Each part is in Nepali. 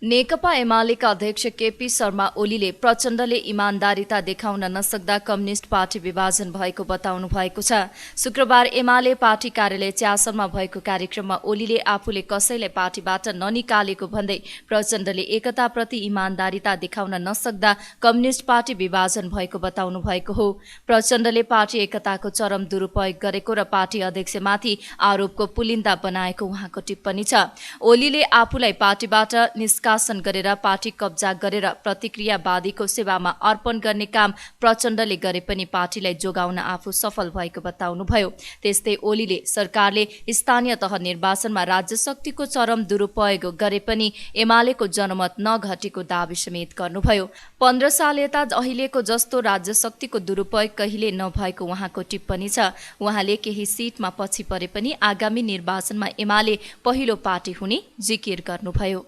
नेकपा एमालेका अध्यक्ष केपी शर्मा ओलीले प्रचण्डले इमान्दारिता देखाउन नसक्दा कम्युनिष्ट पार्टी विभाजन भएको बताउनु भएको छ। शुक्रबार एमाले पार्टी कार्यालय च्यासरमा भएको कार्यक्रममा ओलीले आफूले कसैलाई पार्टीबाट ननिकालेको भन्दै प्रचण्डले एकताप्रति इमान्दारिता देखाउन नसक्दा कम्युनिष्ट पार्टी विभाजन भएको बताउनु भएको हो। प्रचण्डले पार्टी एकताको चरम दुरुपयोग गरेको र पार्टी अध्यक्षमाथि आरोपको पुलिन्दा बनाएको उहाँको टिप्पणी छ। ओलीले आफूलाई पार्टीबाट निष्कासन गरेर पार्टी कब्जा गरेर प्रतिक्रियावादीको सेवामा अर्पण गर्ने काम प्रचण्डले गरे पनि पार्टीलाई जोगाउन आफू सफल भएको बताउनुभयो। त्यस्तै ओलीले सरकारले स्थानीय तह निर्वाचनमा राज्य शक्तिको चरम दुरुपयोग गरे पनि एमालेको जनमत नघटेको दावी समेत गर्नुभयो। 15 साल यता अहिलेको जस्तो राज्य शक्तिको दुरुपयोग कहिले नभएको उहाँको टिप्पणी छ। उहाँले केही सिटमा पछि परे पनि आगामी निर्वाचनमा एमाले पहिलो पार्टी हुने जिकिर गर्नुभयो।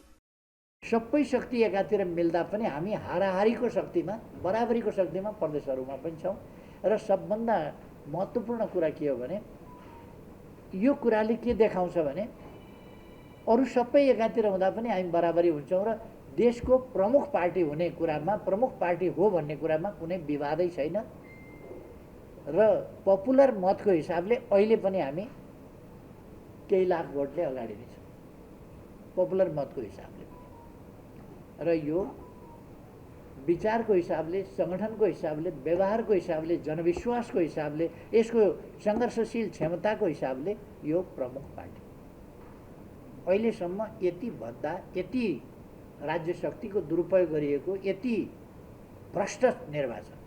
सबै शक्ति एकातिर मिल्दा पनि हामी हाराहारीको शक्तिमा बराबरीको शक्तिमा प्रदेशहरूमा पनि छौँ र सबभन्दा महत्त्वपूर्ण कुरा के हो भने यो कुराले के देखाउँछ भने अरू सबै एकातिर हुँदा पनि हामी बराबरी हुन्छौँ र देशको प्रमुख पार्टी हुने कुरामा प्रमुख पार्टी हो भन्ने कुरामा कुनै विवादै छैन र पपुलर मतको हिसाबले अहिले पनि हामी केही लाख भोटले अगाडि नै छौँ पपुलर मतको हिसाबले र यो विचारको हिसाबले सङ्गठनको हिसाबले व्यवहारको हिसाबले जनविश्वासको हिसाबले यसको सङ्घर्षशील क्षमताको हिसाबले यो प्रमुख पार्टी अहिलेसम्म यति भद्दा यति राज्य शक्तिको दुरुपयोग गरिएको यति भ्रष्ट निर्वाचन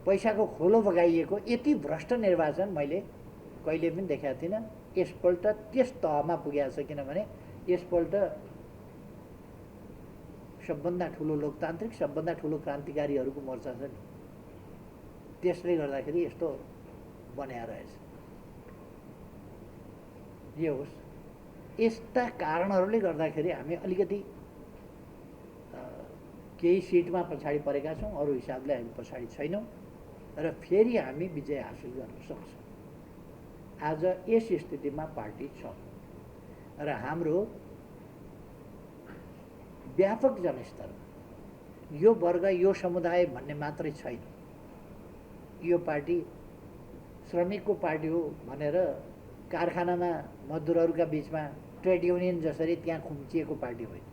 पैसाको खोलो बगाइएको यति भ्रष्ट निर्वाचन मैले कहिले पनि देखाएको थिइनँ। यसपल्ट त्यस तहमा पुगेको छ किनभने यसपल्ट सबभन्दा ठुलो लोकतान्त्रिक सबभन्दा ठुलो क्रान्तिकारीहरूको मोर्चा छ नि त्यसले गर्दाखेरि यस्तो बनाएर रहेछ। यो होस् यस्ता कारणहरूले गर्दाखेरि हामी अलिकति केही सिटमा पछाडि परेका छौँ अरू हिसाबले हामी पछाडि छैनौँ र फेरि हामी विजय हासिल गर्न सक्छौँ। आज यस स्थितिमा पार्टी छ र हाम्रो व्यापक जनस्तरमा यो वर्ग यो समुदाय भन्ने मात्रै छैन। यो पार्टी श्रमिकको पार्टी हो भनेर कारखानामा मजदुरहरूका बिचमा ट्रेड युनियन जसरी त्यहाँ खुम्चिएको पार्टी होइन।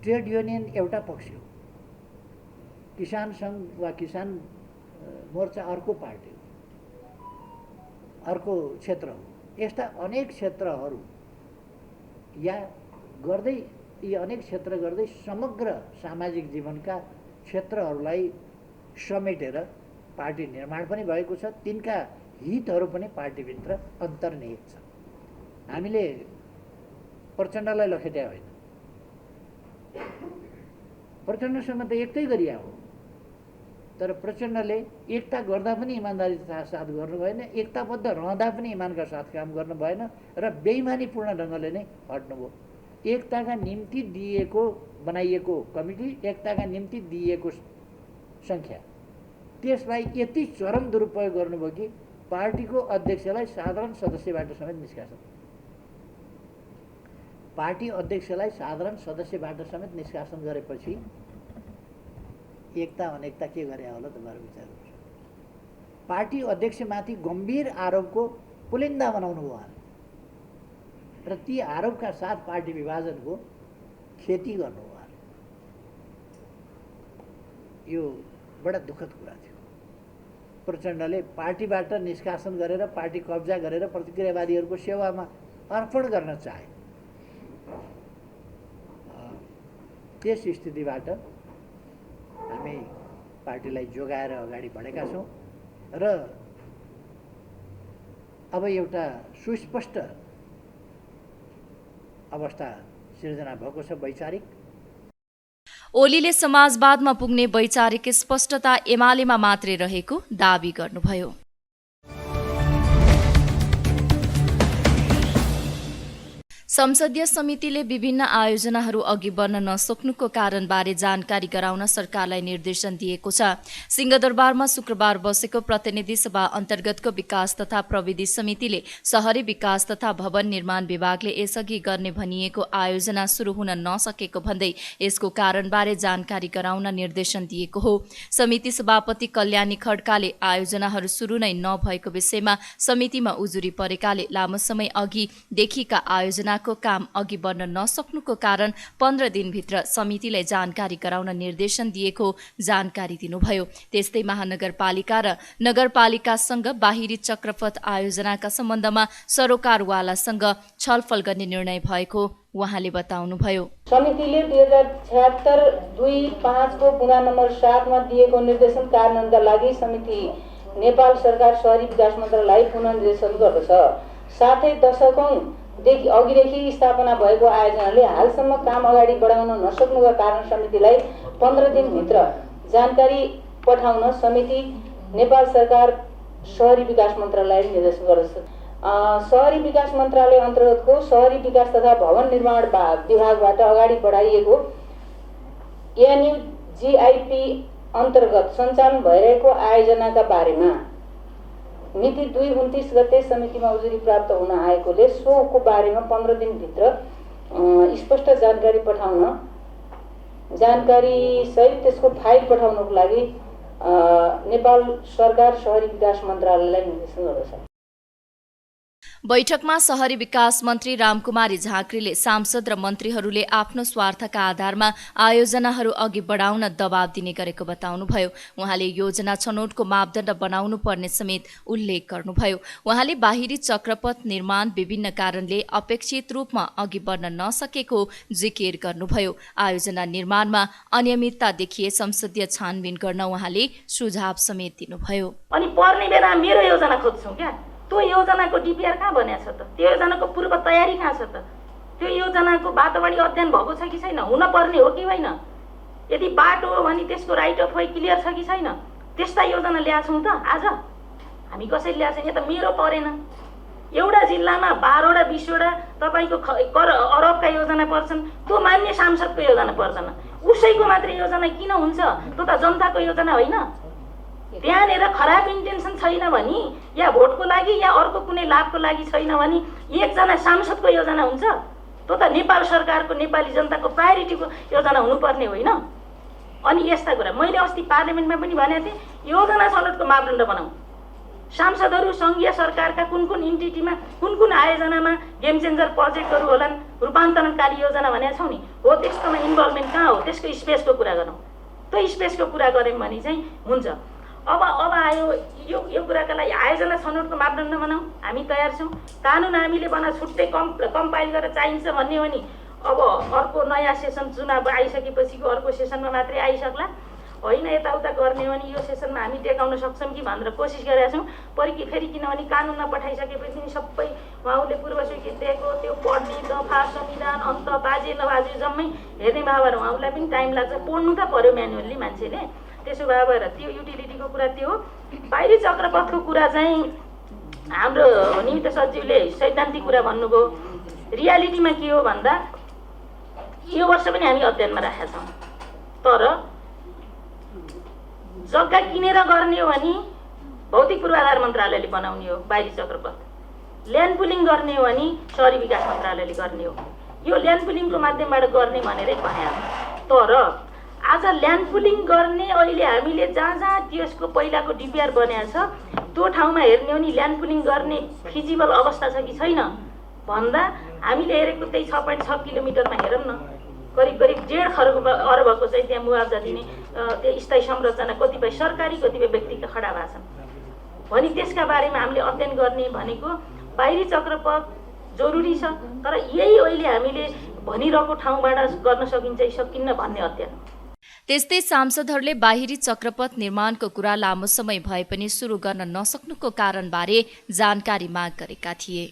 ट्रेड युनियन एउटा पक्ष हो, किसान सङ्घ वा किसान मोर्चा अर्को पार्टी हो, अर्को क्षेत्र हो। यस्ता अनेक क्षेत्रहरू या गर्दै यी अनेक क्षेत्र गर्दै समग्र सामाजिक जीवनका क्षेत्रहरूलाई समेटेर पार्टी निर्माण पनि भएको छ। तिनका हितहरू पनि पार्टीभित्र अन्तर्निहित छ। हामीले प्रचण्डलाई लखेट्या होइन, प्रचण्डसँग त एकतै गरिया हो, तर प्रचण्डले एकता गर्दा पनि इमान्दारीका साथ गर्नु भएन, एकताबद्ध रहँदा पनि इमानका साथ काम गर्नु भएन र बेइमानीपूर्ण ढङ्गले नै हट्नुभयो। एकताका निम्ति दिएको बनाइएको कमिटी एकताका निम्ति दिएको सङ्ख्या त्यसलाई यति चरम दुरुपयोग गर्नुभयो कि पार्टीको अध्यक्षलाई साधारण सदस्यबाट समेत निष्कासन पार्टी अध्यक्षलाई साधारण सदस्यबाट समेत निष्कासन गरेपछि एकता अनेकता के गरे होला तपाईँहरू विचार गर्नु। पार्टी अध्यक्षमाथि गम्भीर आरोपको पुलिन्दा बनाउनु भयो र ती आरोपका साथ पार्टी विभाजनको खेती गर्नु भयो। यो बडा दुःखद कुरा थियो। प्रचण्डले पार्टीबाट निष्कासन गरेर पार्टी कब्जा गरेर प्रतिक्रियावादीहरूको सेवामा अर्पण गर्न चाहे। त्यस स्थितिबाट हामी पार्टीलाई जोगाएर अगाडि बढेका छौँ र अब एउटा सुस्पष्ट अवस्था सिर्जना भएको छ वैचारिक। ओलीले समाजवादमा पुग्ने वैचारिक स्पष्टता एमालेमा मात्रै रहेको दावी गर्नुभयो। संसदीय समितिले विभिन्न आयोजनाहरू अघि बढ्न नसक्नुको कारणबारे जानकारी गराउन सरकारलाई निर्देशन दिएको छ। सिंहदरबारमा शुक्रबार बसेको प्रतिनिधि सभा अन्तर्गतको विकास तथा प्रविधि समितिले शहरी विकास तथा भवन निर्माण विभागले यसअघि गर्ने भनिएको आयोजना सुरु हुन नसकेको भन्दै यसको कारणबारे जानकारी गराउन निर्देशन दिएको हो। समिति सभापति कल्याणी खड्काले आयोजनाहरू सुरु नै नभएको विषयमा समितिमा उजुरी परेकाले लामो समय अघि देखिएका आयोजनाको काम अघि बढ्न नसक्नुको कारण 15 दिनभित्र समितिलाई जानकारी गराउन निर्देशन दिएको जानकारी दिनुभयो। त्यस्तै महानगरपालिका र नगरपालिकासँग बाहिरी चक्रपथ आयोजनाका सम्बन्धमा सरोकारवालासँग छलफल गर्ने निर्णय भएको उहाँले बताउनुभयो। समितिले 2076-25 को बुँदा नम्बर 7 मा दिएको निर्देशन कार्यान्वयनका लागि समिति नेपाल सरकार शहरी विकास मन्त्रालयलाई पुनः निर्देशन गर्दछ। साथै दशकौंदेखि अघिदेखि स्थापना भएको आयोजनाले हालसम्म काम अगाडि बढाउन नसक्नुका कारण समितिलाई 15 दिनभित्र जानकारी पठाउन समिति नेपाल सरकार शहरी विकास मन्त्रालयले निर्देशन गर्दछ। शहरी विकास मन्त्रालय अन्तर्गतको शहरी विकास तथा भवन निर्माण विभागबाट अगाडि बढाइएको एनयुजिआइपी अन्तर्गत सञ्चालन भइरहेको आयोजनाका बारेमा मिति 2-29 गते समितिमा उजुरी प्राप्त हुन आएकोले सोको बारेमा 15 दिनभित्र स्पष्ट जानकारी पठाउन, जानकारी सहित त्यसको फाइल पठाउनको लागि नेपाल सरकार शहरी विकास मन्त्रालयलाई निर्देशन गर्दछ। बैठकमा शहरी विकास मन्त्री रामकुमारी झाँक्रीले सांसद र मन्त्रीहरूले आफ्नो स्वार्थका आधारमा आयोजनाहरू अघि बढाउन दबाव दिने गरेको बताउनुभयो। उहाँले योजना छनौटको मापदण्ड बनाउनु पर्ने समेत उल्लेख गर्नुभयो। उहाँले बाहिरी चक्रपथ निर्माण विभिन्न कारणले अपेक्षित रूपमा अघि बढ्न नसकेको जिकिर गर्नुभयो। आयोजना निर्माणमा अनियमितता देखिए संसदीय छानबिन गर्न उहाँले सुझाव समेत दिनुभयो। अनि पर्ने बेला मेरो योजना खोज्छौँ क्या, त्यो योजनाको डिपिआर कहाँ बनेको छ त, त्यो योजनाको पूर्व तयारी कहाँ छ त, त्यो योजनाको वातावरण अध्ययन भएको छ कि छैन, हुन पर्ने हो कि होइन, यदि बाटो हो भने त्यसको राइट अफ वे क्लियर छ कि छैन, त्यस्ता योजना ल्याछौँ त। आज हामी कसरी ल्याछौँ? यहाँ त मेरो परेन। एउटा जिल्लामा 12वटा 20वटा तपाईँको अरबका योजना पर्छन्, त्यो मान्य सांसदको योजना पर्दैन। उसैको मात्रै योजना किन हुन्छ? त्यो त जनताको योजना होइन। त्यहाँनिर खराब इन्टेन्सन छैन भने या भोटको लागि या अर्को कुनै लाभको लागि छैन भने एकजना सांसदको योजना हुन्छ? त्यो त नेपाल सरकारको नेपाली जनताको प्रायोरिटीको योजना हुनुपर्ने होइन। अनि यस्ता कुरा मैले अस्ति पार्लिमेन्टमा पनि भनेको थिएँ, योजना छनौटको मापदण्ड बनाऊ। सांसदहरू सङ्घीय सरकारका कुन कुन इन्टिटीमा कुन कुन आयोजनामा गेम चेन्जर प्रोजेक्टहरू होलान्, रूपान्तरणकारी योजना भनेको छौँ नि, हो त्यस्तोमा इन्भल्भमेन्ट कहाँ हो, त्यसको स्पेसको कुरा गरौँ। त्यो स्पेसको कुरा गऱ्यौँ भने चाहिँ हुन्छ। अब आयो यो कुराका लागि आयोजना छनौटको मापदण्ड बनाऊ, हामी तयार छौँ। कानुन हामीले बना छुट्टै कम्पाइल गरेर चाहिन्छ भन्ने हो नि, अब अर्को नयाँ सेसन चुनाव आइसकेपछिको अर्को सेसनमा मात्रै आइसक्ला, होइन यताउता गर्ने हो भने यो सेसनमा हामी टेकाउन सक्छौँ कि भनेर कोसिस गरेका छौँ। फेरि किनभने कानुन नपठाइसकेपछि सबै उहाँहरूले पूर्व स्वीकृत दिएको त्यो पढ्ने दफा संविधान अन्त बाजे नबाजे जम्मै हेर्ने भएर उहाँहरूलाई पनि टाइम लाग्छ। पढ्नु त पर्यो म्यानुअल्ली मान्छेले। त्यसो भएर त्यो युटिलिटीको कुरा त्यो हो। बाहिरी चक्रपथको कुरा चाहिँ हाम्रो निमित्त सचिवले सैद्धान्तिक कुरा भन्नुभयो। रियालिटीमा के हो भन्दा यो वर्ष पनि हामी अध्ययनमा राखेका छौँ, तर जग्गा किनेर गर्ने हो भने भौतिक पूर्वाधार मन्त्रालयले बनाउने हो बाहिरी चक्रपथ, ल्यान्ड पुलिङ गर्ने हो भने शहरी विकास मन्त्रालयले गर्ने हो। यो ल्यान्ड पुलिङको माध्यमबाट गर्ने भनेरै भने, तर आज ल्यान्ड पुलिङ गर्ने अहिले हामीले जहाँ त्यसको पहिलाको डिपिआर बनाएको छ त्यो ठाउँमा हेर्ने हो नि ल्यान्ड पुलिङ गर्ने फिजिबल अवस्था छ कि छैन भन्दा हामीले हेरेको त्यही 6.6 किलोमिटरमा हेरौँ न, करिब 1.5 अर्बको चाहिँ त्यहाँ मुआवजा दिने त्यो स्थायी संरचना कतिपय सरकारी कतिपय व्यक्तिका खडा भएको छन् भने त्यसका बारेमा हामीले अध्ययन गर्ने भनेको बाहिरी चक्रपथ जरुरी छ, तर यही अहिले हामीले भनिरहेको ठाउँबाट गर्न सकिन्छ सकिन्न भन्ने अध्ययन। त्यस्तै सांसदहरूले बाहिरी चक्रपथ निर्माणको कुरा लामो समय भए पनि सुरु गर्न नसक्नुको कारणबारे जानकारी माग गरेका थिए।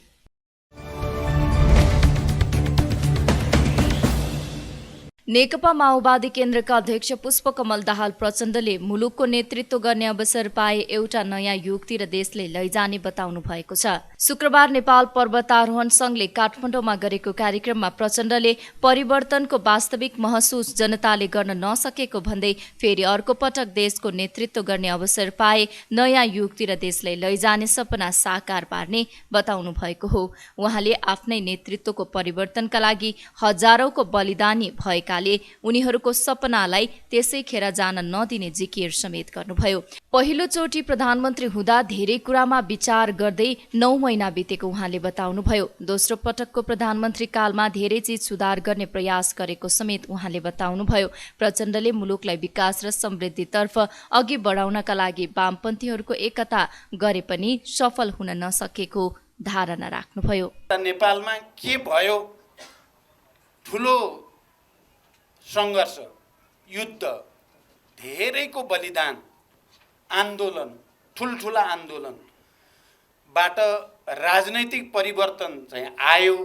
नेकपा माओवादी केन्द्रका अध्यक्ष पुष्पकमल दाहाल प्रचण्डले मुलुकको नेतृत्व गर्ने अवसर पाए एउटा नयाँ युगतिर देशले लैजाने बताउनु भएको छ। शुक्रबार नेपाल पर्वतारोहण संघले काठमाडौँमा गरेको कार्यक्रममा प्रचण्डले परिवर्तनको वास्तविक महसुस जनताले गर्न नसकेको भन्दै फेरि अर्को पटक देशको नेतृत्व गर्ने अवसर पाए नयाँ युगतिर देशलाई लैजाने सपना साकार पार्ने बताउनु भएको हो। उहाँले आफ्नै नेतृत्वको परिवर्तनका लागि हजारौंको बलिदानी भएका उनीहरूको सपनालाई त्यसै खेर जान नदिने जिकिर समेत गर्नुभयो। पहिलो चोटि प्रधानमन्त्री हुँदा धेरै कुरामा विचार गर्दै 9 महिना बितेको उहाँले बताउनुभयो। दोस्रो पटकको प्रधानमन्त्री कालमा धेरै चीज सुधार गर्ने प्रयास गरेको समेत उहाँले बताउनुभयो। प्रचण्डले मुलुकलाई विकास र समृद्धितर्फ अघि बढाउनका लागि वामपन्थीहरूको एकता गरे पनि सफल हुन नसकेको धारणा राख्नुभयो। नेपालमा के भयो? ठुलो संघर्ष, युद्ध, धेरैको बलिदान, आन्दोलन, ठुलठुला आन्दोलनबाट राजनैतिक परिवर्तन चाहिँ आयो।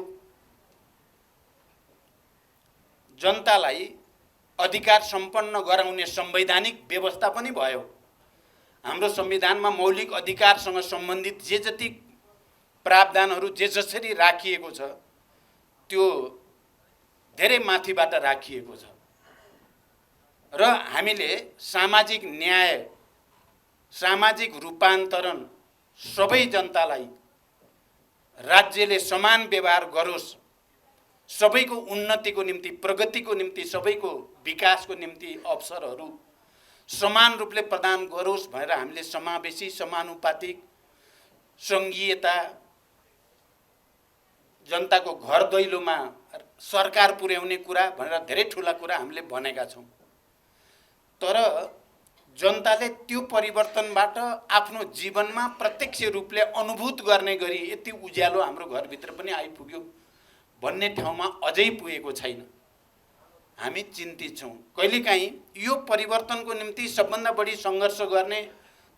जनतालाई अधिकार सम्पन्न गराउने संवैधानिक व्यवस्था पनि भयो। हाम्रो संविधानमा मौलिक अधिकारसँग सम्बन्धित जे जति प्रावधानहरू जे जसरी राखिएको छ त्यो धेरै माथिबाट राखिएको छ र हामीले सामाजिक न्याय, सामाजिक रूपान्तरण सबै जनतालाई राज्यले समान व्यवहार गरोस्, सबैको उन्नतिको निम्ति, प्रगतिको निम्ति, सबैको विकासको निम्ति अवसरहरू समान रूपले प्रदान गरोस् भनेर हामीले समावेशी, समानुपातिक, सङ्घीयता, जनताको घर दैलोमा सरकार पुर्याउने कुरा भनेर धेरै ठुला कुरा हामीले भनेका छौँ। तर जनताले त्यो परिवर्तनबाट आफ्नो जीवनमा प्रत्यक्ष रूपले अनुभूत गर्ने गरी यति उज्यालो हाम्रो घरभित्र पनि आइपुग्यो भन्ने ठाउँमा अझै पुगेको छैन। हामी चिन्तित छौँ। कहिलेकाहीँ यो परिवर्तनको निम्ति सबभन्दा बढी सङ्घर्ष गर्ने,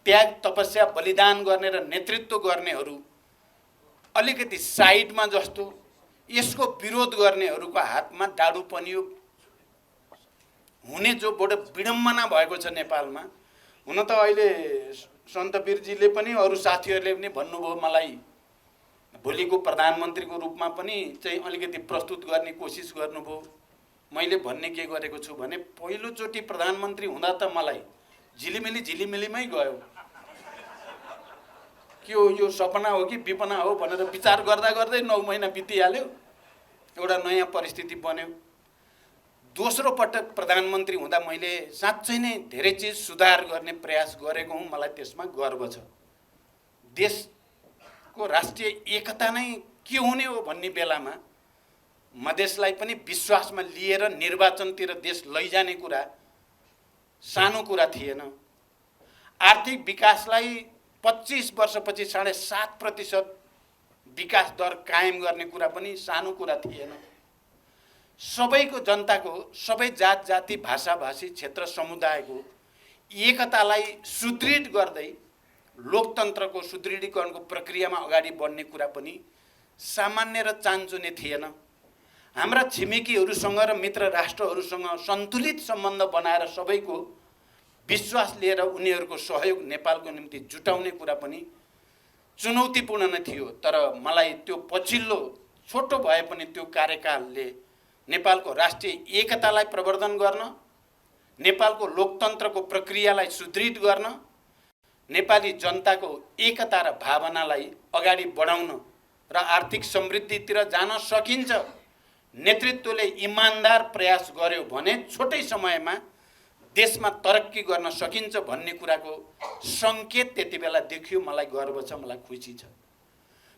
त्याग, तपस्या, बलिदान गर्ने र नेतृत्व गर्नेहरू अलिकति साइडमा जस्तो, यसको विरोध गर्नेहरूको हातमा डाडु पनियो हुने जो बडो विडम्बना भएको छ नेपालमा। हुन त अहिले सन्तवीरजीले पनि अरू साथीहरूले पनि भन्नुभयो मलाई भोलिको प्रधानमन्त्रीको रूपमा पनि चाहिँ अलिकति प्रस्तुत गर्ने कोसिस गर्नुभयो। मैले भन्ने के गरेको छु भने पहिलोचोटि प्रधानमन्त्री हुँदा त मलाई झिलिमिलीमै गयो। के हो यो सपना हो कि विपना हो भनेर विचार गर्दा गर्दै 9 महिना बितिहाल्यो। एउटा नयाँ परिस्थिति बन्यो। दोस्रो पटक प्रधानमन्त्री हुँदा मैले साँच्चै नै धेरै चिज सुधार गर्ने प्रयास गरेको हुँ। मलाई त्यसमा गर्व छ। देशको राष्ट्रिय एकता नै के हुने हो भन्ने बेलामा मधेसलाई पनि विश्वासमा लिएर निर्वाचनतिर देश लैजाने कुरा सानो कुरा थिएन। आर्थिक विकासलाई 25 वर्षपछि 7.5% विकास दर कायम गर्ने कुरा पनि सानो कुरा थिएन। सबैको जनताको, सबै जात जाति, भाषा भाषी, क्षेत्र समुदायको एकतालाई सुदृढ गर्दै लोकतन्त्रको सुदृढीकरणको प्रक्रियामा अगाडि बढ्ने कुरा पनि सामान्य र चान्चुने थिएन। हाम्रा छिमेकीहरूसँग र मित्र राष्ट्रहरूसँग सन्तुलित सम्बन्ध बनाएर सबैको विश्वास लिएर उनीहरूको सहयोग नेपालको निम्ति जुटाउने कुरा पनि चुनौतीपूर्ण नै थियो। तर मलाई त्यो पछिल्लो छोटो भए पनि त्यो कार्यकालले नेपालको राष्ट्रिय एकतालाई प्रवर्धन गर्न, नेपालको लोकतन्त्रको प्रक्रियालाई सुदृढ गर्न, नेपाली जनताको एकता र भावनालाई अगाडि बढाउन र आर्थिक समृद्धितिर जान सकिन्छ। नेतृत्वले इमान्दार प्रयास गर्यो भने छोटै समयमा देशमा तरक्की गर्न सकिन्छ भन्ने कुराको सङ्केत त्यति बेला देखियो। मलाई गर्व छ, मलाई खुसी छ।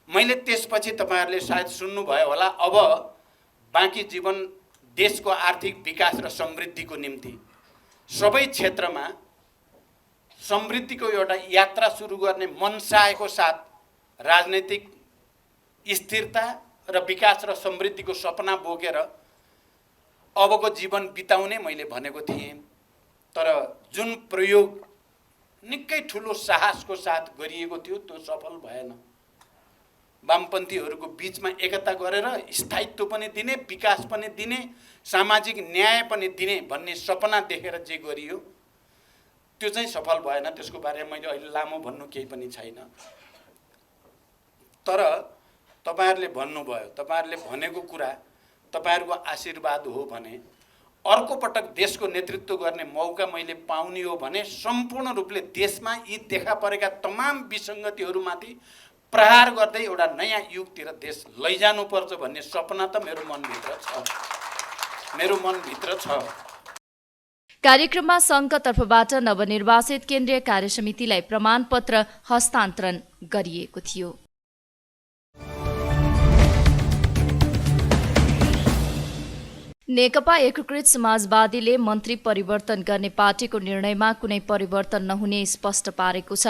मैले त्यसपछि तपाईहरुले सायद सुन्नुभयो होला, अब बाँकी जीवन देशको आर्थिक विकास र समृद्धिको निम्ति सबै क्षेत्रमा समृद्धिको एउटा यात्रा सुरु गर्ने मनसायको साथ राजनैतिक स्थिरता र विकास र समृद्धिको सपना बोकेर अबको जीवन बिताउने मैले भनेको थिएँ। तर जुन प्रयोग निकै ठुलो साहसको साथ गरिएको थियो त्यो सफल भएन। वामपन्थीहरूको बिचमा एकता गरेर स्थायित्व पनि दिने, विकास पनि दिने, सामाजिक न्याय पनि दिने भन्ने सपना देखेर जे गरियो त्यो चाहिँ सफल भएन। त्यसको बारेमा मैले अहिले लामो भन्नु केही पनि छैन। तर तपाईहरुले भन्नुभयो, तपाईहरुले भनेको कुरा तपाईहरुको आशीर्वाद हो भने अर्को पटक देशको नेतृत्व गर्ने मौका मैले पाउने हो भने सम्पूर्ण रूपले देशमा यी देखा परेका तमाम विसङ्गतिहरूमाथि प्रहार गर्दै एउटा नयाँ युगतिर देश लैजानुपर्छ भन्ने सपना त मेरो मनभित्र छ। कार्यक्रममा संघका तर्फबाट नवनिर्वाचित केन्द्रीय कार्यसमितिलाई प्रमाणपत्र हस्तान्तरण गरिएको थियो। नेकपा एकीकृत समाजवादीले मन्त्री परिवर्तन गर्ने पार्टीको निर्णयमा कुनै परिवर्तन नहुने स्पष्ट पारेको छ।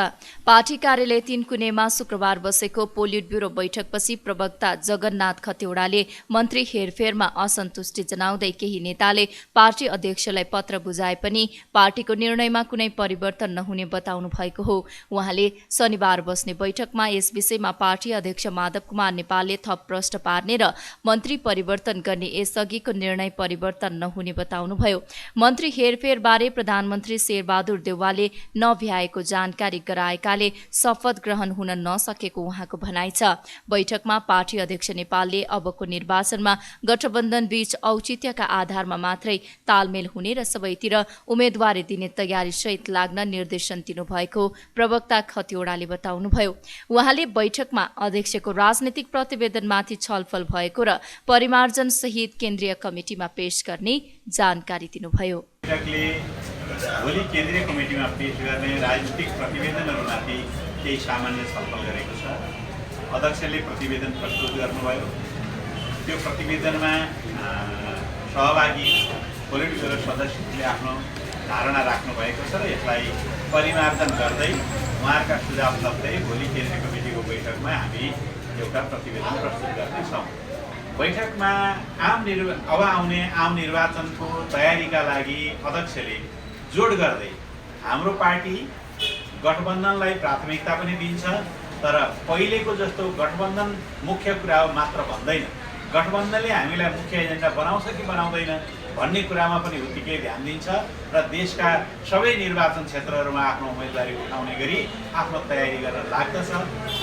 पार्टी कार्यालय 3 कुनेमा शुक्रबार बसेको पोलिट ब्युरो बैठकपछि प्रवक्ता जगन्नाथ खतिवड़ाले मन्त्री हेरफेरमा असन्तुष्टि जनाउँदै केही नेताले पार्टी अध्यक्षलाई पत्र बुझाए पनि पार्टीको निर्णयमा कुनै परिवर्तन नहुने बताउनु भएको हो। उहाँले शनिबार बस्ने बैठकमा यस विषयमा पार्टी अध्यक्ष माधव कुमार नेपालले थप प्रश्न पार्ने र मन्त्री परिवर्तन गर्ने यसअघिको निर्णय परिवर्तन नहुने बताउनुभयो। मन्त्री हेरफेर बारे प्रधानमन्त्री शेरबहादुर देउवाले नभ्याएको जानकारी गराएकाले शपथ ग्रहण हुन नसकेको उहाँको भनाइ छ। बैठकमा पार्टी अध्यक्ष नेपालले अबको निर्वाचनमा गठबन्धन बीच औचित्यका आधारमा मात्रै तालमेल हुने र सबैतिर उम्मेदवारी दिने तयारी सहित लाग्न निर्देशन दिनुभएको प्रवक्ता खतिवड़ाले बताउनुभयो। उहाँले बैठकमा अध्यक्षको राजनीतिक प्रतिवेदनमाथि छलफल भएको र परिमार्जन सहित केन्द्रीय कमिटीमा पेश गर्ने जानकारी दिनुभयो। भोलि केन्द्रीय कमिटीमा पेश गर्ने राजनीतिक प्रतिवेदनहरूमाथि केही सामान्य छलफल गरेको छ। अध्यक्षले प्रतिवेदन प्रस्तुत गर्नुभयो। त्यो प्रतिवेदनमा सहभागी पोलिट ब्युरो सदस्यले आफ्नो धारणा राख्नु भएको छ र यसलाई परिमार्जन गर्दै उहाँहरूका सुझाव लग्दै भोलि केन्द्रीय कमिटीको बैठकमा हामी एउटा प्रतिवेदन प्रस्तुत गर्नेछौँ। बैठकमा अब आउने आम निर्वाचनको तयारीका लागि अध्यक्षले जोड गर्दै हाम्रो पार्टी गठबन्धनलाई प्राथमिकता पनि दिन्छ, तर पहिलेको जस्तो गठबन्धन मुख्य कुरा हो मात्र भन्दैन। गठबन्धनले हामीलाई मुख्य एजेन्डा बनाउँछ कि बनाउँदैन भन्ने कुरामा पनि उत्तिकै ध्यान दिन्छ र देशका सबै निर्वाचन क्षेत्रहरूमा आफ्नो उम्मेदवारी उठाउने गरी आफ्नो तयारी गर्न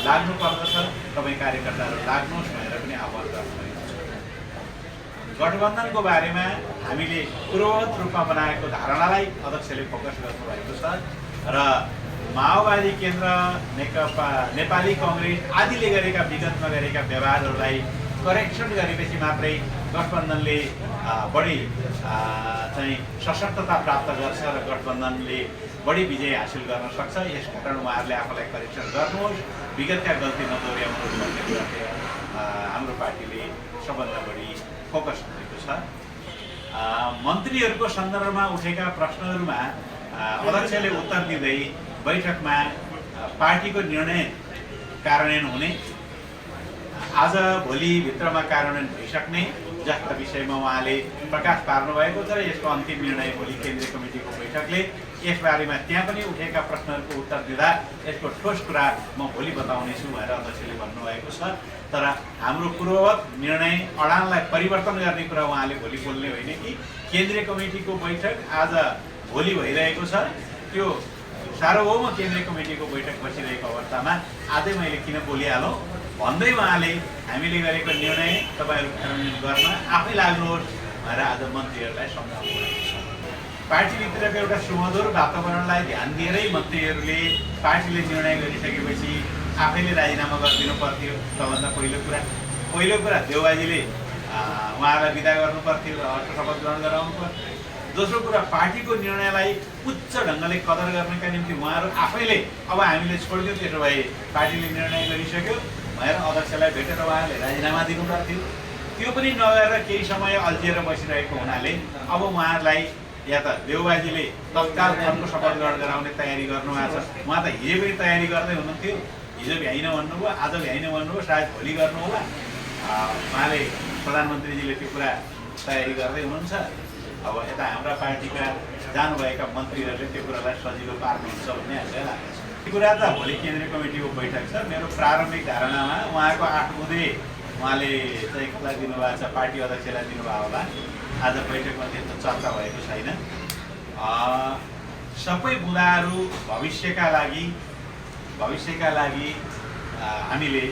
लाग्नुपर्दछ। तपाईँ कार्यकर्ताहरू लाग्नुहोस् भनेर पनि आह्वान गर्नुभएको छ। गठबन्धनको बारेमा हामीले पूर्ववत रूपमा बनाएको धारणालाई अध्यक्षले फोकस गर्नुभएको छ र माओवादी केन्द्र, नेकपा, नेपाली कङ्ग्रेस आदिले गरेका विगतमा गरेका व्यवहारहरूलाई करेक्सन गरेपछि मात्रै गठबन्धनले बढी चाहिँ सशक्तता प्राप्त गर्छ र गठबन्धनले बढी विजय हासिल गर्न सक्छ। यसकारण उहाँहरूले आफूलाई करेक्सन गर्नुहोस्, विगतका गल्ती नदोहोऱ्याउनुहोस् भन्ने कुरा हाम्रो पार्टीले सबभन्दा बढी फोकस गरेको छ। मन्त्रीहरूको सन्दर्भमा उठेका प्रश्नहरूमा अध्यक्षले उत्तर दिँदै बैठकमा पार्टीको निर्णय कार्यान्वयन हुने, आज भोलि भित्रमा कार्यान्वयन भइसक्ने जस्ता विषयमा उहाँले प्रकाश पार्नुभएको छ र यसको अन्तिम निर्णय भोलि केन्द्रीय कमिटीको बैठकले यसबारेमा त्यहाँ पनि उठेका प्रश्नहरूको उत्तर दिँदा यसको ठोस कुरा म भोलि बताउनेछु भनेर अध्यक्षले भन्नुभएको छ। तर हाम्रो पूर्ववत निर्णय अडानलाई परिवर्तन गर्ने कुरा उहाँले भोलि बोल्ने होइन कि केन्द्रीय कमिटीको बैठक आज भोलि भइरहेको छ। त्यो सार्वभौम केन्द्रीय कमिटीको बैठक बसिरहेको अवस्थामा आजै मैले किन बोलिहालौँ भन्दै उहाँले हामीले गरेको निर्णय तपाईँहरू कार्यान्वयन गर्न आफै लाग्नुहोस् भनेर आज मन्त्रीहरूलाई सम्झाउनु भएको छ। पार्टीभित्रको एउटा सुमधुर वातावरणलाई ध्यान दिएरै मन्त्रीहरूले पार्टीले निर्णय गरिसकेपछि आफैले राजीनामा गरिदिनु पर्थ्यो। सबभन्दा पहिलो कुरा देउबाजीले उहाँलाई विदा गर्नु पर्थ्यो र अर्को शपथ ग्रहण गराउनु पर्थ्यो। दोस्रो कुरा पार्टीको निर्णयलाई उच्च ढङ्गले कदर गर्नका निम्ति उहाँहरू आफैले अब हामीले छोडिदियो, त्यसो भए पार्टीले निर्णय गरिसक्यो भनेर अध्यक्षलाई भेटेर उहाँले राजीनामा दिनु पर्थ्यो। त्यो पनि नगरेर केही समय अल्झिएर बसिरहेको हुनाले अब उहाँहरूलाई या त देउबाजीले तत्काल अर्को शपथ ग्रहण गराउने तयारी गर्नुभएको छ। उहाँ त हिजो पनि तयारी गर्दै हुनुहुन्थ्यो, हिजो भ्याइन भन्नुभयो, आज भ्याइन भन्नुभयो, सायद भोलि गर्नु होला। उहाँले प्रधानमन्त्रीजीले त्यो कुरा तयारी गर्दै हुनुहुन्छ। अब यता हाम्रा पार्टीका जानुभएका मन्त्रीहरूले त्यो कुरालाई सजिलो पार्नुहुन्छ भन्ने हामीलाई लाग्छ। कुरा त भोलि केन्द्रीय कमिटीको बैठक छ। मेरो प्रारम्भिक धारणामा उहाँको 8 बुँदे उहाँले चाहिँ कसलाई दिनुभएको छ, पार्टी अध्यक्षलाई दिनुभयो होला। आज बैठकमा त्यस्तो चर्चा भएको छैन। सबै बुँदाहरू भविष्यका लागि हामीले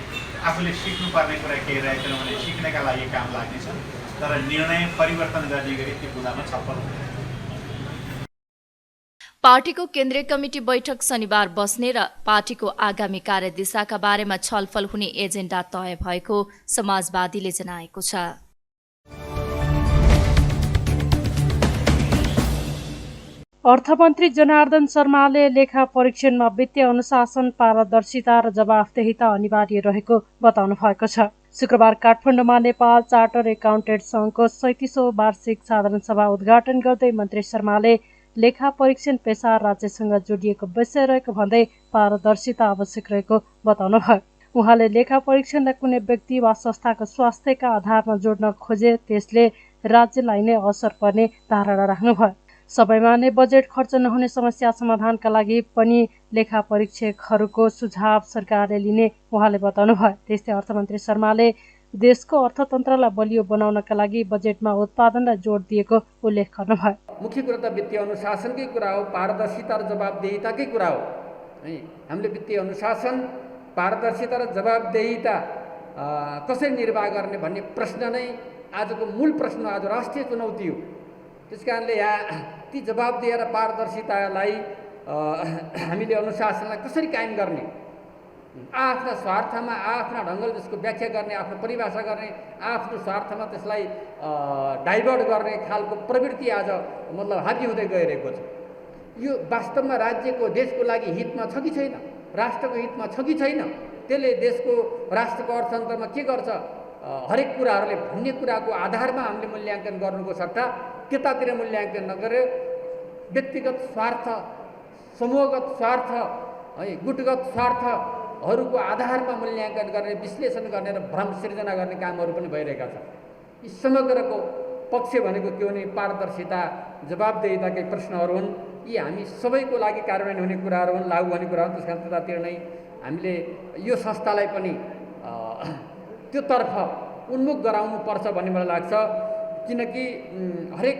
आफूले सिक्नुपर्ने कुरा केही रहेछन् भने सिक्नका लागि काम लाग्नेछ, तर निर्णय परिवर्तन गर्ने गरी त्यो बुँदामा छलफल हुँदैन। पार्टीको केन्द्रीय कमिटी बैठक शनिबार बस्ने र पार्टीको आगामी कार्यदिशाका बारेमा छलफल हुने एजेन्डा तय भएको समाजवादीले जनाएको छ। अर्थमन्त्री जनार्दन शर्माले लेखा परीक्षणमा वित्तीय अनुशासन, पारदर्शिता र जवाफदेहिता अनिवार्य रहेको बताउनु भएको छ। शुक्रबार काठमाडौँमा नेपाल चार्टर एकाउन्टेन्ट सङ्घको 37औं वार्षिक साधारण सभा उद्घाटन गर्दै मन्त्री शर्माले लेखा परीक्षण पेशा राज्यसँग जोडिएको विषय रहेको भन्दै पारदर्शिता आवश्यक रहेको बताउनुभयो। उहाँले लेखा परीक्षणलाई कुनै व्यक्ति वा संस्थाको स्वास्थ्यका आधारमा जोड्न खोजे त्यसले राज्यलाई नै असर पर्ने धारणा राख्नुभयो। सबैमा नै बजेट खर्च नहुने समस्या समाधानका लागि पनि लेखा परीक्षकहरूको सुझाव सरकारले लिने उहाँले बताउनुभयो। त्यस्तै अर्थमन्त्री शर्माले देशको अर्थतन्त्रलाई बलियो बनाउनका लागि बजेटमा उत्पादनलाई जोड दिएको उल्लेख गर्नुभयो। मुख्य कुरा त वित्तीय अनुशासनकै कुरा हो, पारदर्शिता र जवाबदेहिताकै कुरा हो है। हामीले वित्तीय अनुशासन, पारदर्शिता र जवाबदेहिता कसरी निर्वाह गर्ने भन्ने प्रश्न नै आजको मूल प्रश्न, आज राष्ट्रिय चुनौती हो। त्यसकारणले यहाँ ती जवाबदेही र पारदर्शितालाई हामीले अनुशासनलाई कसरी कायम गर्ने, आफ्ना स्वार्थमा आफ्ना ढङ्गले त्यसको व्याख्या गर्ने, आफ्नो परिभाषा गर्ने, आफ्नो स्वार्थमा त्यसलाई डाइभर्ट गर्ने खालको प्रवृत्ति आज मतलब हाबी हुँदै गइरहेको छ। यो वास्तवमा राज्यको देशको लागि हितमा छ कि छैन, राष्ट्रको हितमा छ कि छैन, त्यसले देशको राष्ट्रको अर्थतन्त्रमा के गर्छ, हरेक कुराहरूले भन्ने कुराको आधारमा हामीले मूल्याङ्कन गर्नुको सट्टा त्यतातिर मूल्याङ्कन नगरेर व्यक्तिगत स्वार्थ, समूहगत स्वार्थ है, गुटगत स्वार्थहरूको आधारमा मूल्याङ्कन गर्ने, विश्लेषण गर्ने र भ्रम सिर्जना गर्ने कामहरू पनि भइरहेका छन्। यी समग्रको पक्ष भनेको के भने पारदर्शिता, जवाबदेहिताकै प्रश्नहरू हुन्। यी हामी सबैको लागि कार्यान्वयन हुने कुराहरू हुन्, लागू हुने कुरा हुन्। त्यस कारण त्यतातिर नै हामीले यो संस्थालाई पनि त्योतर्फ उन्मुख गराउनुपर्छ भन्ने मलाई लाग्छ। किनकि हरेक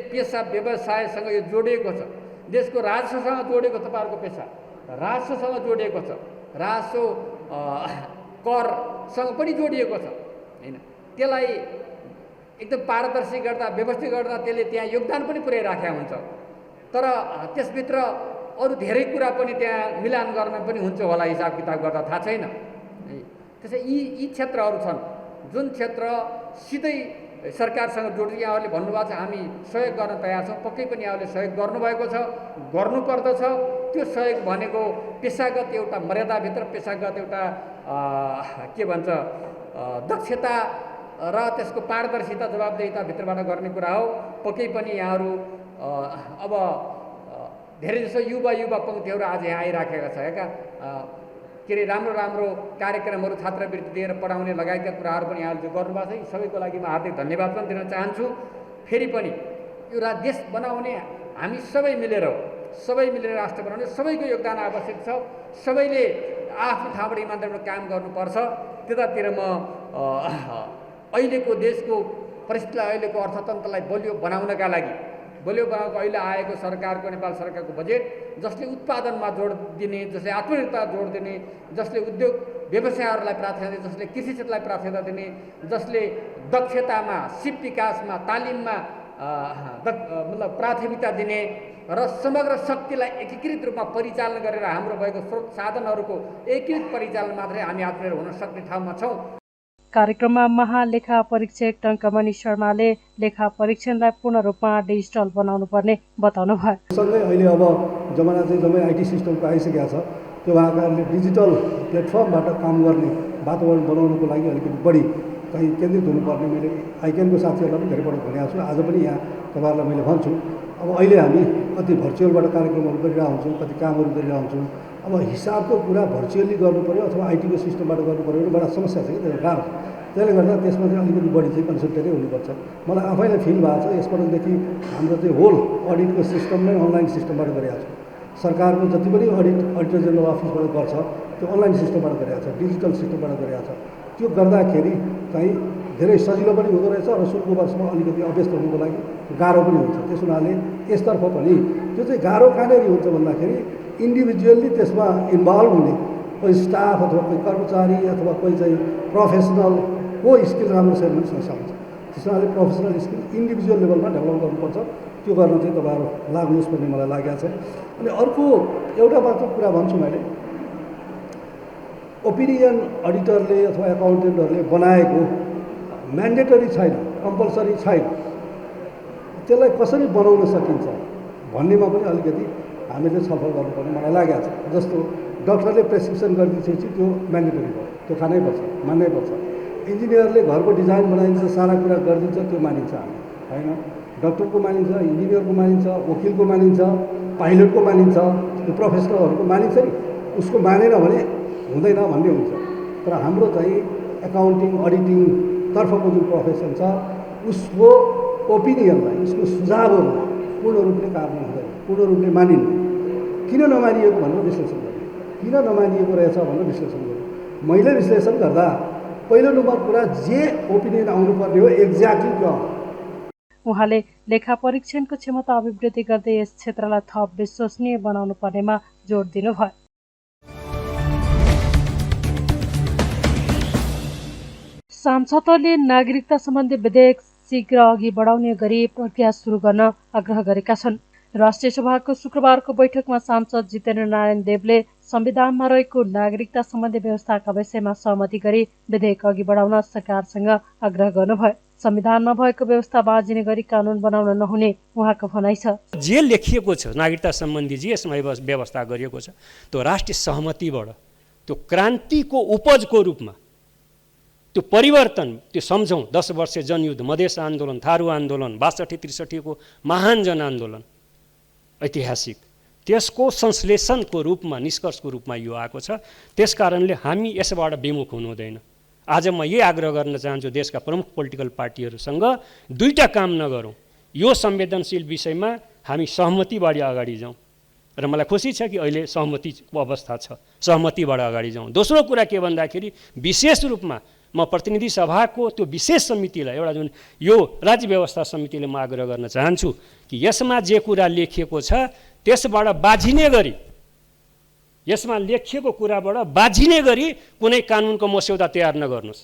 पेसा व्यवसायसँग यो जोडिएको छ, देशको राजस्वसँग जोडिएको तपाईँहरूको पेसा राजस्वसँग जोडिएको छ, राजस्व करसँग पनि जोडिएको छ होइन। त्यसलाई एकदम पारदर्शी गर्दा, व्यवस्थित गर्दा त्यसले त्यहाँ योगदान पनि पुर्याइराखेको हुन्छ। तर त्यसभित्र अरू धेरै कुरा पनि त्यहाँ मिलान गर्न पनि हुन्छ होला, हिसाब किताब गर्दा थाहा छैन। त्यसै यी क्षेत्रहरू छन् जुन क्षेत्र सिधै सरकारसँग जोडिन्छ। यहाँहरूले भन्नुभएको छ हामी सहयोग गर्न तयार छौँ, पक्कै पनि यहाँहरूले सहयोग गर्नुभएको छ, गर्नुपर्दछ। त्यो सहयोग भनेको पेसागत एउटा मर्यादाभित्र, पेसागत एउटा के भन्छ दक्षता र त्यसको पारदर्शिता, जवाबदेहिताभित्रबाट गर्ने कुरा हो। पक्कै पनि यहाँहरू अब धेरैजसो युवा पङ्क्तिहरू आज यहाँ आइराखेका छ क्या, के अरे राम्रो राम्रो कार्यक्रमहरू, छात्रवृत्ति दिएर पढाउने लगायतका कुराहरू पनि यहाँले गर्नुभएको छ। यी सबैको लागि म हार्दिक धन्यवाद पनि दिन चाहन्छु। फेरि पनि यो देश बनाउने हामी सबै मिलेर राष्ट्र बनाउने सबैको योगदान आवश्यक छ। सबैले आफ्नो ठाउँबाट इमान्दारीबाट काम गर्नुपर्छ। त्यतातिर म अहिलेको देशको परिस्थितिलाई, अहिलेको अर्थतन्त्रलाई बलियो बनाउनका लागि, बलियो बनाएको अहिले आएको सरकारको, नेपाल सरकारको बजेट जसले उत्पादनमा जोड दिने, जसले आत्मनिर्भरता जोड दिने, जसले उद्योग व्यवसायहरूलाई प्राथमिकता दिने, जसले कृषि क्षेत्रलाई प्राथमिकता दिने, जसले दक्षतामा, सिप विकासमा, तालिममा मतलब प्राथमिकता दिने र समग्र शक्तिलाई एकीकृत रूपमा परिचालन गरेर हाम्रो भएको स्रोत साधनहरूको एकीकृत परिचालन मात्रै हामी आत्मनिर्भर हुन सक्ने ठाउँमा छौँ। कार्यक्रममा महालेखा परीक्षक टङ्कमणि शर्माले लेखा परीक्षणलाई पूर्ण रूपमा डिजिटल बनाउनु पर्ने बताउनु भयो। सँगै अहिले अब जमाना चाहिँ जम्मै आइटी सिस्टमको आइसकेको छ। त्यो आकारले डिजिटल प्लेटफर्मबाट काम गर्ने वातावरण बनाउनुको लागि अलिकति बढी कहीँ केन्द्रित हुनुपर्ने मैले आइक्यानको साथीहरूलाई पनि धेरैपल्ट भनेको छु। आज पनि यहाँ तपाईँहरूलाई मैले भन्छु, अब अहिले हामी कति भर्चुअलबाट कार्यक्रमहरू गरिरहेको हुन्छौँ, कति कामहरू गरिरहेको हुन्छौँ। अब हिसाबको कुरा भर्चुअली गर्नु पऱ्यो अथवा आइटीको सिस्टमबाट गर्नु पऱ्यो भने बडा समस्या छ कि त्यो गाह्रो। त्यसले गर्दा त्यसमा चाहिँ अलिकति बढी चाहिँ कन्सल्टेटै हुनुपर्छ। मलाई आफैलाई फिल भएको छ यसपल्टदेखि हाम्रो चाहिँ होल अडिटको सिस्टम नै अनलाइन सिस्टमबाट गरिरहेको छ। सरकारको जति पनि अडिटर जेनरल अफिसबाट गर्छ त्यो अनलाइन सिस्टमबाट गरिरहेको छ, डिजिटल सिस्टमबाट गरिरहेको छ। त्यो गर्दाखेरि चाहिँ धेरै सजिलो पनि हुँदो रहेछ र सुरुको वर्षमा अलिकति अभ्यस्त हुनुको लागि गाह्रो पनि हुन्छ। त्यस हुनाले यसतर्फ पनि त्यो चाहिँ गाह्रो कहाँनिर हुन्छ भन्दाखेरि इन्डिभिजुअल्ली त्यसमा इन्भल्भ हुने कोही स्टाफ अथवा कोही कर्मचारी अथवा कोही चाहिँ प्रोफेसनल को स्किल राम्रो छैन भने समस्या हुन्छ। त्यस हुनाले प्रोफेसनल स्किल इन्डिभिजुअल लेभलमा डेभलप गर्नुपर्छ। त्यो गर्न चाहिँ तपाईँहरू लाग्नुहोस् भन्ने मलाई लागेको छ। अनि अर्को एउटा मात्र कुरा भन्छु मैले, ओपिनियन अडिटरले अथवा एकाउन्टेन्टहरूले बनाएको म्यान्डेटरी छैन, कम्पलसरी छैन, त्यसलाई कसरी बनाउन सकिन्छ भन्नेमा पनि अलिकति हामीले छलफल गर्नुपर्ने मलाई लागेको छ। जस्तो डक्टरले प्रेसक्रिप्सन गरिदिएपछि त्यो म्यान्डेटरी भयो, त्यो खानै पर्छ, मान्नै पर्छ। इन्जिनियरले घरको डिजाइन बनाइदिन्छ, सारा कुरा गरिदिन्छ, त्यो मानिन्छ हामी होइन। डक्टरको मानिन्छ, इन्जिनियरको मानिन्छ, वकिलको मानिन्छ, पाइलटको मानिन्छ, त्यो प्रोफेसनलहरूको मानिन्छ नि, उसको मानेन भने हुँदैन भन्ने हुन्छ। तर हाम्रो चाहिँ एकाउन्टिङ अडिटिङतर्फको जुन प्रोफेसन छ उसको ओपिनियनलाई, उसको सुझावहरूलाई पूर्ण रूपले कार्य हुँदैन, पूर्ण रूपले मानिन्न। किन नमानिएको भनेर विश्लेषण गर्ने, किन नमानिएको रहेछ भनेर विश्लेषण गर्ने। मैले विश्लेषण गर्दा पहिलो नम्बर कुरा जे ओपिनियन आउनुपर्ने हो एक्ज्याक्टली त्यो आउँछ। उहाँले लेखा परीक्षणको क्षमता अभिवृद्धि गर्दै यस क्षेत्रलाई थप विश्वसनीय बनाउनु पर्नेमा जोड दिनुभयो। सांसदहरूले नागरिकता सम्बन्धी विधेयक शीघ्र अघि बढाउने गरी प्रक्रिया सुरु गर्न आग्रह गरेका छन्। राष्ट्रिय सभाको शुक्रबारको बैठकमा सांसद जितेन्द्र नारायण देवले संविधानमा रहेको नागरिकता सम्बन्धी व्यवस्थाका विषयमा सहमति गरी विधेयक अघि बढाउन सरकारसँग आग्रह गर्नुभयो। संविधानमा भएको व्यवस्था बाँझिने गरी कानुन बनाउन नहुने उहाँको भनाइ छ। जे लेखिएको छ नागरिकता सम्बन्धी जे यसमा व्यवस्था गरिएको छ त्यो राष्ट्रिय सहमतिबाट, त्यो क्रान्तिको उपजको रूपमा त्यो परिवर्तन, त्यो सम्झौँ 10 वर्षे जनयुद्ध, मधेस आन्दोलन, थारू आन्दोलन, 62-63 को महान जनआन्दोलन ऐतिहासिक, त्यसको संश्लेषणको रूपमा, निष्कर्षको रूपमा यो आएको छ। त्यसकारणले हामी यसबाट विमुख हुनु हुँदैन। आज म यही आग्रह गर्न चाहन्छु देशका प्रमुख पोलिटिकल पार्टीहरूसँग, दुईटा काम नगरौँ, यो संवेदनशील विषयमा हामी सहमतिबाट अगाडि जाउँ र मलाई खुसी छ कि अहिले सहमतिको अवस्था छ, सहमतिबाट अगाडि जाउँ। दोस्रो कुरा के भन्दाखेरि विशेष रूपमा म प्रतिनिधि सभाको त्यो विशेष समितिलाई, एउटा जुन यो राज्य व्यवस्था समितिले म आग्रह गर्न चाहन्छु कि यसमा जे कुरा लेखिएको छ त्यसबाट बाझिने गरी, यसमा लेखिएको कुराबाट बाझिने गरी कुनै कानुनको मस्यौदा तयार नगर्नुहोस्।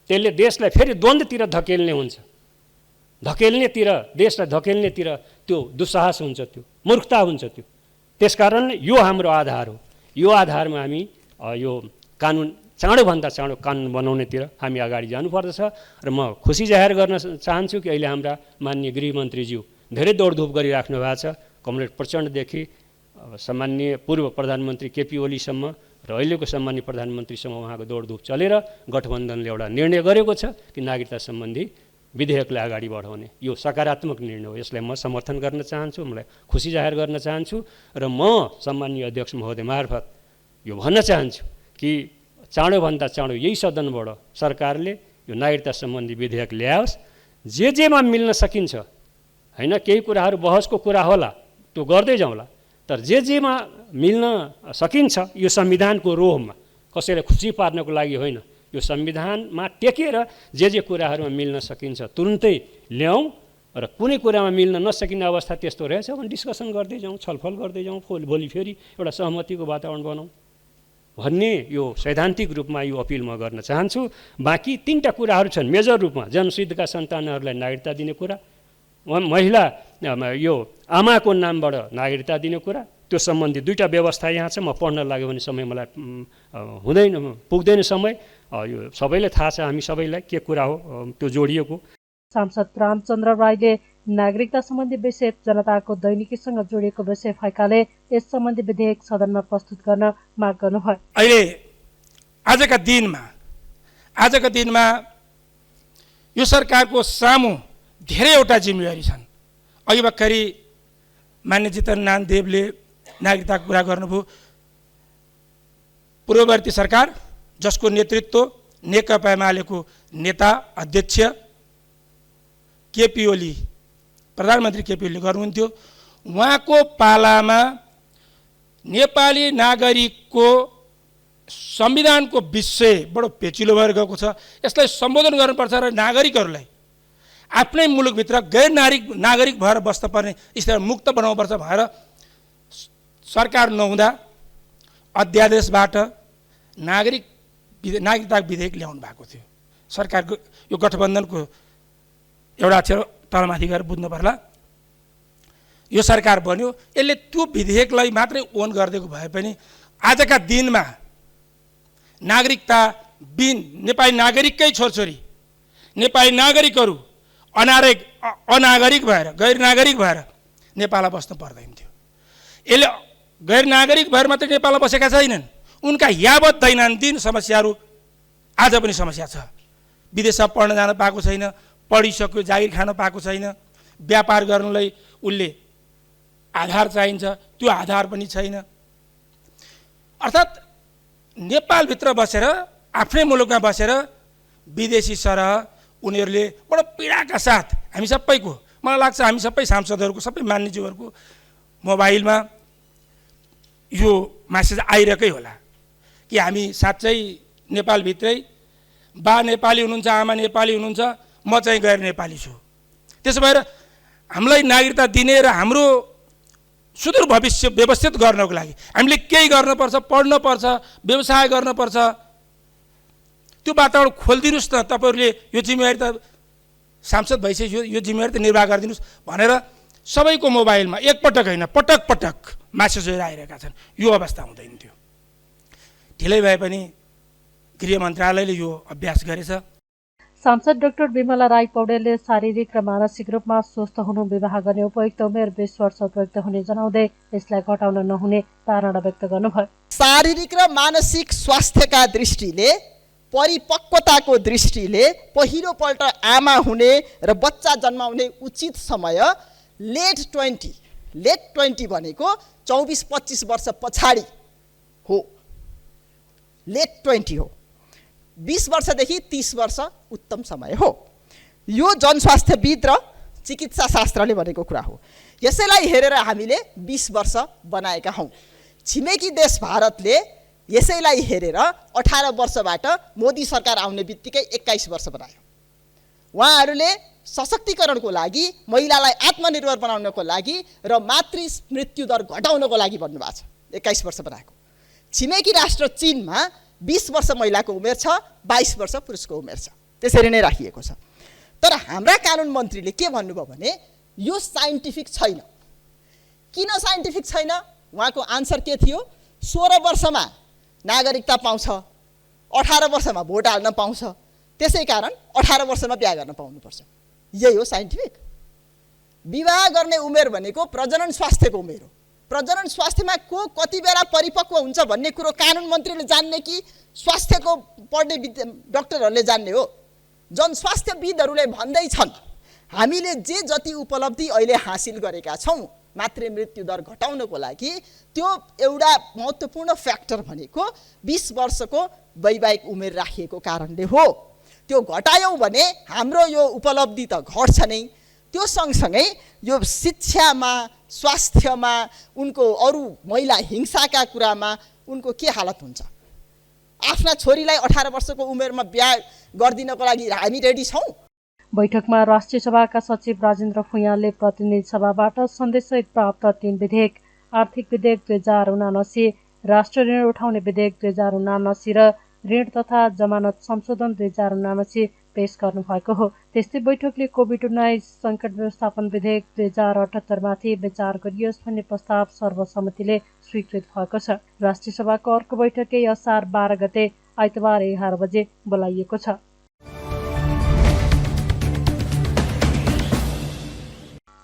त्यसले देशलाई फेरि द्वन्द्वतिर धकेल्ने हुन्छ, देशलाई धकेल्नेतिर त्यो दुस्साहस हुन्छ, त्यो मूर्खता हुन्छ। त्यो त्यसकारणले यो हाम्रो आधार हो। यो आधारमा हामी यो कानुन चाँडोभन्दा चाँडो कानुन बनाउनेतिर हामी अगाडि जानुपर्दछ। र म खुसी जाहेर गर्न चाहन्छु कि अहिले हाम्रा माननीय गृहमन्त्रीज्यू धेरै दौडधुप गरिराख्नु भएको छ। कमरेड प्रचण्डदेखि सामान्य पूर्व प्रधानमन्त्री केपी ओलीसम्म र अहिलेको सामान्य प्रधानमन्त्रीसम्म उहाँको दौडधुप चलेर गठबन्धनले एउटा निर्णय गरेको छ कि नागरिकता सम्बन्धी विधेयकलाई अगाडि बढाउने। यो सकारात्मक निर्णय हो, यसलाई म समर्थन गर्न चाहन्छु, मलाई खुसी जाहेर गर्न चाहन्छु। र म सम्माननीय अध्यक्ष महोदय मार्फत यो भन्न चाहन्छु कि चाँडोभन्दा चाँडो यही सदनबाट सरकारले यो नागरिकता सम्बन्धी विधेयक ल्याओस्। जेमा मिल्न सकिन्छ होइन, केही कुराहरू बहसको कुरा होला त्यो गर्दै जाउँला, तर जेमा मिल्न सकिन्छ यो संविधानको रोहमा, कसैलाई खुसी पार्नको लागि होइन, यो संविधानमा टेकेर जे कुराहरूमा मिल्न सकिन्छ तुरुन्तै ल्याउँ। र कुनै कुरामा मिल्न नसकिने अवस्था त्यस्तो रहेछ भने डिस्कसन गर्दै जाउँ, छलफल गर्दै जाउँ, भोलि फेरि एउटा सहमतिको वातावरण बनाउँ भन्ने यो सैद्धान्तिक रूपमा यो अपिल म गर्न चाहन्छु। बाँकी 3टा कुराहरू छन् मेजर रूपमा। जनसिद्धका सन्तानहरूलाई नागरिकता दिने कुरा, महिला यो आमाको नामबाट नागरिकता दिने कुरा, त्यो सम्बन्धी 2टा व्यवस्था यहाँ छ। म पढ्न लाग्यो भने समय मलाई पुग्दैन समय, यो सबैलाई थाहा छ, हामी सबैलाई के कुरा हो त्यो जोडिएको। सांसद रामचन्द्र राईले नागरिकता सम्बन्धी विषय जनताको दैनिकीसँग जोडिएको विषय भएकाले यस सम्बन्धी विधेयक सदनमा प्रस्तुत गर्न माग गर्नुभयो। अहिले आजका दिनमा यो सरकारको सामु धेरैवटा जिम्मेवारी छन्। अघि भर्खरै मान्य जितेन्द्र नारायण देवले नागरिकताको कुरा गर्नुभयो। पूर्ववर्ती सरकार जसको नेतृत्व नेकपा एमालेको नेता अध्यक्ष केपी ओली, प्रधानमन्त्री केपी ओलीले गर्नुहुन्थ्यो, उहाँको पालामा नेपाली नागरिकको संविधानको विषय बडो पेचिलो भएर गएको छ। यसलाई सम्बोधन गर्नुपर्छ र नागरिकहरूलाई आफ्नै मुलुकभित्र गैर नागरिक भएर बस्नुपर्ने स्थिति मुक्त बनाउनुपर्छ भनेर सरकार नहुँदा अध्यादेशबाट नागरिकता विधेयक ल्याउनु भएको थियो। सरकारको यो गठबन्धनको एउटा अक्षर तलमाथि गएर बुझ्नु पर्ला। यो सरकार बन्यो, यसले त्यो विधेयकलाई मात्रै ओन गरिदिएको भए पनि आजका दिनमा नागरिकता बिन नेपाली नागरिककै छोरछोरी नेपाली नागरिकहरू अनागरिक भएर गैर नागरिक भएर नेपालमा बस्नु पर्दैन थियो। यसले गैर नागरिक भएर मात्रै नेपालमा बसेका छैनन्, उनका यावत दैनन्दिन समस्याहरू आज पनि समस्या छ। विदेशमा पढ्न जान पाएको छैन, पढिसक्यो जागिर खान पाएको छैन, व्यापार गर्नलाई उसले आधार चाहिन्छ, त्यो आधार पनि छैन। अर्थात् नेपालभित्र बसेर आफ्नै मुलुकमा बसेर विदेशी सरह उनीहरूले बडो पीडाका साथ हामी सबैको, मलाई लाग्छ हामी सबै सांसदहरूको सबै मान्यज्यूहरूको मोबाइलमा यो मेसेज आइरहेकै होला कि हामी साँच्चै नेपालभित्रै बा नेपाली हुनुहुन्छ, आमा नेपाली हुनुहुन्छ, म चाहिँ गैर नेपाली छु। त्यसो भएर हामीलाई नागरिकता दिने र हाम्रो सुदूर भविष्य व्यवस्थित गर्नको लागि हामीले केही गर्नुपर्छ, पढ्नुपर्छ, व्यवसाय गर्नुपर्छ। त्यो वातावरण खोलिदिनुहोस् न, तपाईँहरूले यो जिम्मेवारी त सांसद भइसक्यो, यो जिम्मेवारी त निर्वाह गरिदिनुहोस् भनेर सबैको मोबाइलमा एकपटक होइन पटक पटक मेसेजहरू आइरहेका छन्। यो अवस्था हुँदैन थियो। ढिलै भए पनि गृह मन्त्रालयले यो अभ्यास गरेछ। सांसद डाक्टर विमला राई पौडेलले शारीरिक र मानसिक रूपमा स्वस्थ हुनु विवाह गर्ने उपयुक्त उमेर 20 वर्ष उपयुक्त हुने जनाउँदै यसलाई घटाउन नहुने धारणा व्यक्त गर्नुभयो। शारीरिक र मानसिक स्वास्थ्यका दृष्टिले, परिपक्वताको दृष्टिले पहिलोपल्ट आमा हुने र बच्चा जन्माउने उचित समय लेट 20 भनेको 24-25 वर्ष पछाडि हो, लेट 20 हो। 20 वर्षदेखि 30 वर्ष उत्तम समय हो। यो जनस्वास्थ्यविद र चिकित्सा शास्त्रले भनेको कुरा हो। यसैलाई हेरेर हामीले 20 वर्ष बनाएका हौँ। छिमेकी देश भारतले यसैलाई हेरेर 18 वर्षबाट मोदी सरकार आउने बित्तिकै 21 वर्ष बनायो। उहाँहरूले सशक्तिकरणको लागि, महिलालाई आत्मनिर्भर बनाउनको लागि र मातृ मृत्यु दर घटाउनको लागि भन्नुभएको छ। 21 वर्ष बनाएको। छिमेकी राष्ट्र चीनमा 20 वर्ष महिलाको उमेर छ, 22 वर्ष पुरुषको उमेर छ। त्यसरी नै राखिएको छ। तर हाम्रा कानुन मन्त्रीले के भन्नुभयो भने यो साइन्टिफिक छैन। किन साइन्टिफिक छैन? उहाँको आन्सर के थियो? 16 वर्षमा नागरिकता पाउँछ, 18 वर्षमा भोट हाल्न पाउँछ, त्यसै कारण 18 वर्षमा बिहा गर्न पाउनुपर्छ। यही हो साइन्टिफिक। विवाह गर्ने उमेर भनेको प्रजनन स्वास्थ्यको उमेर हो। प्रजनन स्वास्थ्यमा को कति बेला परिपक्व हुन्छ भन्ने कुरो कानुन मन्त्रीले जान्ने कि स्वास्थ्यको पढ्ने डाक्टरहरूले जान्ने हो? जनस्वास्थ्यविदहरूले भन्दैछन् हामीले जे जति उपलब्धि अहिले हासिल गरेका छौँ मातृ मृत्यु दर घटाउनको लागि, त्यो एउटा महत्त्वपूर्ण फ्याक्टर भनेको 20 वर्षको वैवाहिक उमेर राखिएको कारणले हो। त्यो घटायौँ भने हाम्रो यो उपलब्धि त घट्छ नै, त्यो सँगसँगै यो शिक्षामा, स्वास्थ्यमा, उनको अरू महिला हिंसाका कुरामा उनको के हालत हुन्छ? आफ्ना छोरीलाई 18 वर्षको उमेरमा बिहा गरिदिनको लागि हामी रेडी छौँ। बैठकमा राष्ट्रिय सभाका सचिव राजेन्द्र फुयालले प्रतिनिधि सभाबाट सन्देशसहित प्राप्त 3 विधेयक, आर्थिक विधेयक 2079, राष्ट्र ऋण उठाउने विधेयक 2079 र ऋण तथा जमानत संशोधन 2079 पेश गर्नुभएको हो। त्यस्तै बैठकले कोभिड-19 सङ्कट व्यवस्थापन विधेयक 2078 माथि विचार गरियोस् भन्ने प्रस्ताव सर्वसम्मतिले स्वीकृत भएको छ। राष्ट्रिय सभाको अर्को बैठकै असार 12 गते आइतबार 11 बजे बोलाइएको छ।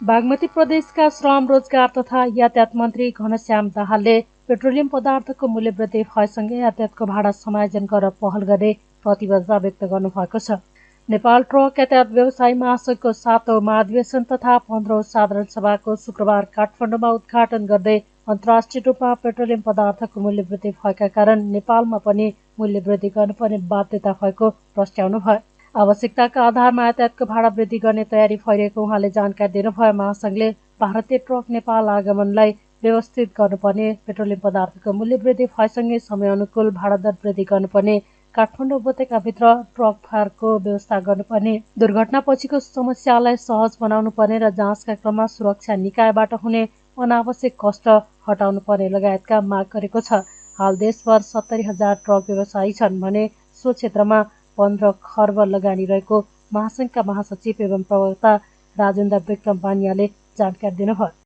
बागमती प्रदेशका श्रम, रोजगार तथा यातायात मन्त्री घनश्याम दाहालले पेट्रोलियम पदार्थको मूल्य वृद्धि भएसँगै यातायातको भाडा समायोजन गरेर पहल गर्ने प्रतिबद्धता व्यक्त गर्नुभएको छ। नेपाल ट्रक यातायात व्यवसायी महासङ्घको 7औं महाधिवेशन तथा 15औं साधारण सभाको शुक्रबार काठमाडौँमा उद्घाटन गर्दै अन्तर्राष्ट्रिय रूपमा पेट्रोलियम पदार्थको मूल्य वृद्धि भएका कारण नेपालमा पनि मूल्य वृद्धि गर्नुपर्ने बाध्यता भएको प्रस्ट्याउनुभयो। आवश्यकताका आधारमा यातायातको भाडा वृद्धि गर्ने तयारी भइरहेको उहाँले जानकारी दिनुभयो। महासङ्घले भारतीय ट्रक नेपाल आगमनलाई व्यवस्थित गर्नुपर्ने, पेट्रोलियम पदार्थको मूल्य वृद्धि भएसँगै समय अनुकूल भाडा दर वृद्धि गर्नुपर्ने, काठमाडौँ उपत्यकाभित्र ट्रक फारको व्यवस्था गर्नुपर्ने, दुर्घटनापछिको समस्यालाई सहज बनाउनु पर्ने र जाँचका क्रममा सुरक्षा निकायबाट हुने अनावश्यक कष्ट हटाउनु पर्ने लगायतका माग गरेको छ। हाल देशभर 70,000 ट्रक व्यवसायी छन् भने सो क्षेत्रमा 15 खर्ब लगानी रहेको महासङ्घका महासचिव एवं प्रवक्ता राजेन्द्र विक्रम बानियाले जानकारी दिनुभयो।